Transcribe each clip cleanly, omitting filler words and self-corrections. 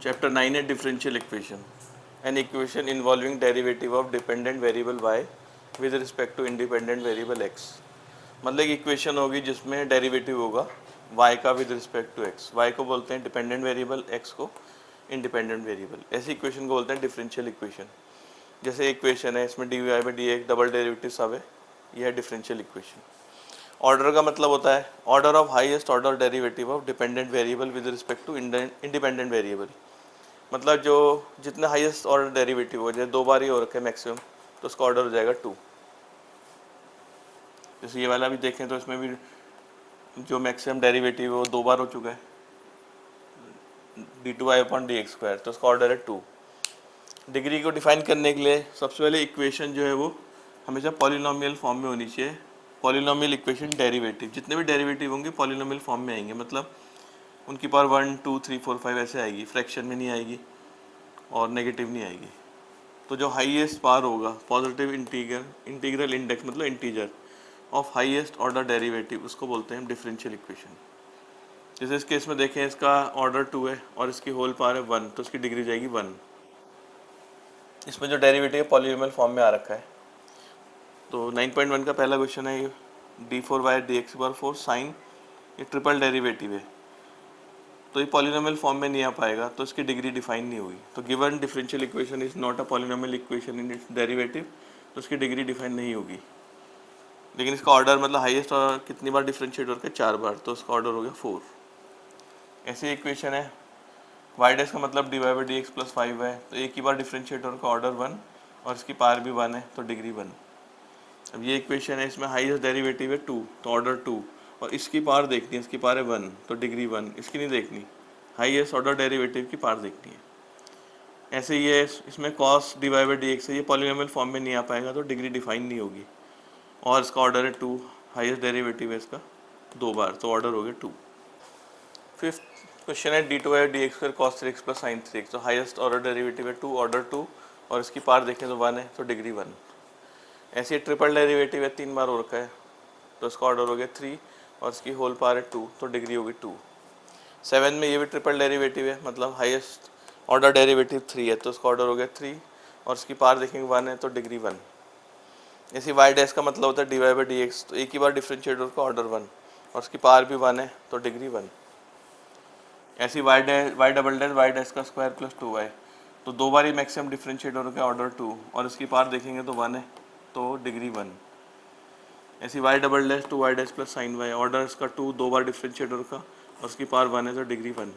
Chapter 9 है differential equation. An equation involving derivative of dependent variable y with respect to independent variable x। मतलब एक equation होगी जिसमें derivative होगा y का with respect to x। y को बोलते हैं डिपेंडेंट वेरिएबल, x को इंडिपेंडेंट वेरिएबल। ऐसी इक्वेशन को बोलते हैं डिफरेंशियल इक्वेशन। जैसे इक्वेशन है, इसमें dy/dx डबल डेरिवेटिव सब है, यह है डिफरेंशियल इक्वेशन। ऑर्डर का मतलब होता है order of highest order derivative of dependent variable with respect to independent variable. मतलब जो जितने हाईएस्ट ऑर्डर डेरिवेटिव हो, जैसे 2 बार ही हो रखे मैक्सिमम, तो उसका ऑर्डर हो जाएगा 2। जैसे ये वाला भी देखें तो इसमें भी जो मैक्सिमम डेरिवेटिव है वो 2 बार हो चुका है, d2y/dx², तो उसका ऑर्डर है 2। डिग्री को डिफाइन करने के लिए सबसे पहले इक्वेशन जो है वो हमेशा पॉलिनोमियल फॉर्म में होनी चाहिए। पॉलिनोमियल इक्वेशन डेरिवेटिव, जितने भी डेरिवेटिव होंगे पॉलिनोमियल फॉर्म में आएंगे, मतलब उनकी पावर 1 2 3 4 5 ऐसे आएगी, फ्रैक्शन में नहीं आएगी और नेगेटिव नहीं आएगी। तो जो हाईएस्ट पावर होगा पॉजिटिव इंटीग्रल इंडेक्स मतलब integer of highest order derivative, उसको बोलते हैं डिफरेंशियल इक्वेशन। जैसे इस केस में देखें, इसका ऑर्डर 2 है और इसकी होल पावर है 1, तो इसकी डिग्री जाएगी 1। इसमें जो डेरिवेटिव पॉलिनोमियल फॉर्म में आ रखा है। तो 9.1 का पहला क्वेश्चन है, d4y/dx/4 साइन, ये ट्रिपल डेरिवेटिव है, तो ये पॉलिनोमियल फॉर्म में नहीं आ पाएगा, तो इसकी डिग्री डिफाइन नहीं होगी। तो given differential equation is not a polynomial equation in its derivative, तो उसकी डिग्री डिफाइन नहीं होगी। लेकिन इसका ऑर्डर मतलब हाईएस्ट ऑर्डर कितनी बार डिफरेंशिएट हो रहा है, 4 बार, तो उसका ऑर्डर हो गया 4। ऐसी इक्वेशन है y डैश का मतलब dy/dx+5 है, तो एक ही बार डिफरेंशिएट हो रहा है, ऑर्डर 1 और इसकी पावर भी 1 है, तो डिग्री 1। अब ये इक्वेशन है, इसमें हाईएस्ट डेरिवेटिव है 2, तो ऑर्डर 2, और इसकी पावर देखनी है, इसकी पावर है 1, तो डिग्री 1। इसकी नहीं देखनी, हाईएस्ट ऑर्डर डेरिवेटिव की पावर देखनी है। ऐसे ही है, इसमें cos dy/dx है, ये पॉलिनोमियल फॉर्म में नहीं आ पाएगा, तो डिग्री डिफाइन नहीं होगी, और इसका ऑर्डर है 2, हाईएस्ट डेरिवेटिव है इसका 2 बार, तो ऑर्डर हो गया 2। फिफ्थ क्वेश्चन है d2y/dx² cos 3x + sin 3x, तो हाईएस्ट ऑर्डर डेरिवेटिव है 2, ऑर्डर 2, और इसकी पावर देखें तो 1 है, तो डिग्री 1। ऐसे ट्रिपल डेरिवेटिव है, 3 बार हो रखा है, तो इसका ऑर्डर हो गया 3, और इसकी होल पावर है 2, तो डिग्री होगी 2। 7 में ये भी ट्रिपल डेरिवेटिव है, मतलब हाईएस्ट ऑर्डर डेरिवेटिव 3 है, तो इसका ऑर्डर हो गया 3, और इसकी पावर देखेंगे 1 है, तो डिग्री 1। ऐसे y डैश का मतलब होता है dy/dx, तो एक ही बार डिफरेंशिएट का ऑर्डर 1, और उसकी पावर भी 1 है, तो डिग्री 1। ऐसी y double dash y dash का स्क्वायर प्लस 2y, तो 2 बार ही मैक्सिमम डिफरेंशिएट हो रखा है, ऑर्डर 2, और इसकी पावर देखेंगे तो 1 है, तो डिग्री 1। ऐसी y double dash 2y dash plus sign y, order इसका 2, 2 बार डिफरेंशिएट हो रखा और उसकी पावर 1 है, तो डिग्री 1।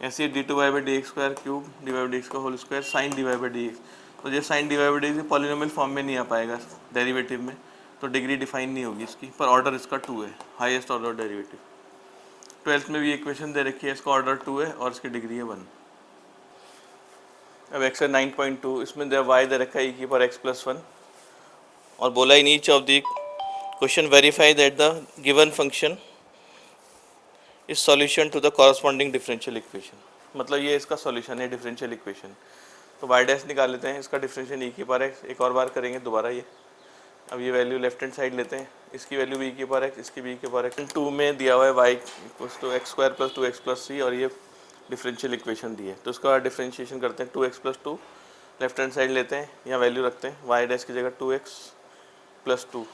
ऐसे d2y/dx² dy/dx का होल स्क्वायर साइन dy/dx, तो ये साइन dy/dx पॉलिनोमियल फॉर्म में नहीं आ पाएगा डेरिवेटिव में, तो डिग्री डिफाइन नहीं होगी इसकी, पर ऑर्डर इसका 2 है, हाईएस्ट ऑर्डर डेरिवेटिव। 12th में भी इक्वेशन दे रखी है, इसका ऑर्डर 2 है और इसकी डिग्री है 1। अब एक्सरसाइज 9.2, इसमें y दे रखा है e⁻x+1, और बोला in each of the question verify that the given function is solution to the corresponding differential equation. मतलब ये इसका सॉल्यूशन है डिफरेंशियल इक्वेशन। तो y डैश निकाल लेते हैं, इसका डिफरेंशियल e⁻x, एक और बार करेंगे दोबारा ये। अब ये वैल्यू लेफ्ट हैंड साइड लेते हैं, इसकी वैल्यू भी e⁻x, इसकी भी e⁻x। 2 में दिया हुआ है y = x² + 2x + 3, और ये डिफरेंशियल इक्वेशन दी है, तो इसका डिफरेंशिएशन करते हैं 2x + 2, लेफ्ट हैंड साइड लेते हैं, यहाँ वैल्यू रखते हैं y डैश की जगह 2x + 2,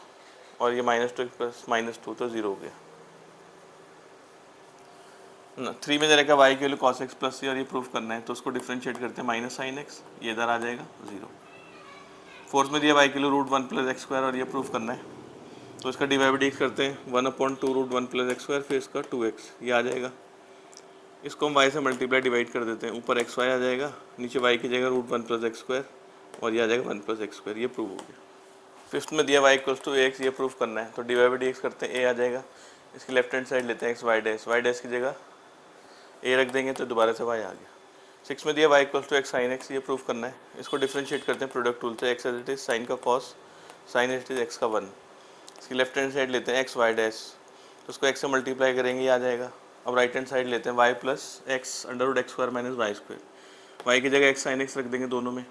और ये -2x + -2, तो 0 हो गया। 3 में दे रखा y की वैल्यू cos x + c, और ये प्रूफ करना है, तो उसको डिफरेंशिएट करते हैं -sin x, ये इधर आ जाएगा 0। 4th में दिया y की वैल्यू √1 + x², और ये प्रूफ करना है, तो इसका dy/dx करते हैं 1/2 √1 + x², फिर इसका 2x, ये आ जाएगा। इसको हम y से मल्टीप्लाई डिवाइड कर देते हैं, ऊपर xy आ जाएगा, नीचे y की जगह √1 + x², और ये आ जाएगा 1 + x², ये प्रूव हो गया। 5th में दिया y = ax, ये प्रूफ करना है, तो dy/dx करते हैं, a आ जाएगा, इसकी लेफ्ट हैंड साइड लेते हैं y डैश की जगह a रख देंगे, तो दोबारा से y आ गया। 6 में दिया y = x sin x, ये प्रूफ करना है, इसको डिफरेंशिएट करते हैं प्रोडक्ट रूल से, x as it is sine का cos, sine as it is x का 1, इसकी लेफ्ट हैंड साइड लेते हैं y डैश, तो उसको x से मल्टीप्लाई करेंगे, ये आ जाएगा। अब राइट हैंड साइड लेते हैं y + x √x² - y², y की जगह x sin x रख देंगे दोनों में,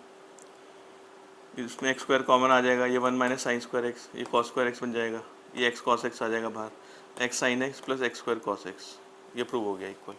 इसमें x² कॉमन आ जाएगा, ये 1 - sin² x, ये cos² x बन जाएगा, ये x cos x आ जाएगा बाहर, x sin x + x² cos x, ये प्रूव हो गया इक्वल।